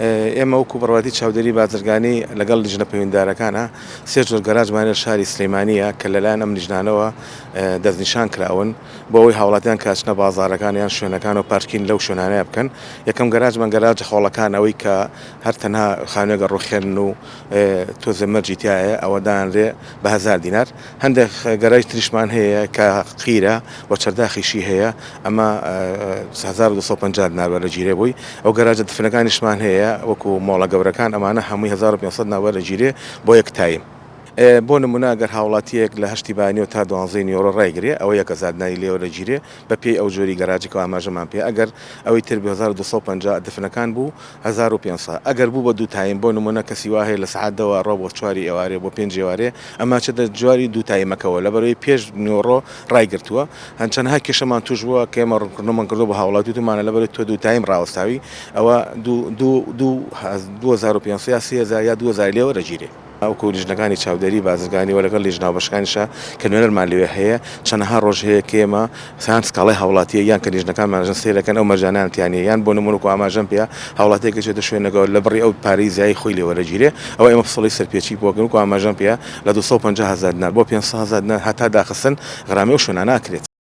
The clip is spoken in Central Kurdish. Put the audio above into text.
ئێمە وەکو بڕواتی چاودێری بازرگانی لەگەڵ لیژنە پەیوەنددارەکانە سێ جۆر گەراجمانە شاری سلەیمانیە کە لەلایەن ئەم لیژنانەوە دەستنیشان کراون بۆ ئەوەی هاوڵاتیان کاچنە بازاڕەکان یان شوێنەکان و پارکین لەو شوێنانەیە بکەن. یەکەم گەراجمان گەراجە خۆڵەکان ئەوەی کە هەر تەنها خانوێگە ڕوخێن و تۆزە مەرجی تایە ئەوە دانرێ بە 1000 دینار. هەندێک گەراج تریشمان هەیە کە قیرە و چەرداخیشی هەیە ئەمە 1250 دینار وەرە گیرێ بووی. ئەو گەراجە دفنەکانیشمان هەیە وەکو مۆڵە گەورەکان ئەمانە هەمووی 1500 ناوەرە گیرێ بۆ یەک تایم. بۆ نمونە ئەگەر هاوڵاتیەک لە 8 بانیەوە تا 12 نیۆرە ڕایگرێ ئەوە 1000 دیناری لێوەرە گیرێ بە پێی ئەو جۆری گەراجێکەوە ئاماژەمان پێ. ئەگەر ئەوەی تر 1250 دفنەکان بوو 1500. ئەگەر بوو بە دوو تایم بۆ نمونە کەسی وا هەیە لە سەعاتەوە ڕۆ بۆ 4 ئێوارێ بۆ 5 ئێوارێ ئەمە چێتە جواری دوو تایمەکەوە لەبەرەوەی پێش نیۆڕۆ ڕایگرتووە. هەنچەندها کێشەمان توش بووە کە ئێمە ڕوونکردنەوەمان کردو بە هاوڵاتی وتمانە لەبەرەوەی تۆ دوو تایم ڕاوەستاوی ئەوە 2500 یا 3000 یا 2000 لێوەرە گیرێ. ئەوکو لیژنەکانی چاودێری بازرگانی و لەگەڵ لیژنە بەشەکانیشە کە نوێنەرمان لەوێ هەیە چەندەها ڕۆژ هەیە کە ئێمە سەیان سکاڵای هاوڵاتیە یان کە لیژنەکانمانژن سیرەکەن ئەو مەرجانیانتیانە یان بۆ نمونەکو ئاماژەم پێ هاوڵاتێکە چێتە شوێنەکەەوە لە بڕی ئەو پارەی زیایی خۆی لێوەرە گیرێ ئەوە ئێمە فسڵی سەرپێچی بۆکەن و ئاماژەم پێ لە 2500 دینار بۆ 500 دینار هەتا داخستن غرامی و شوێنە ناکرێت.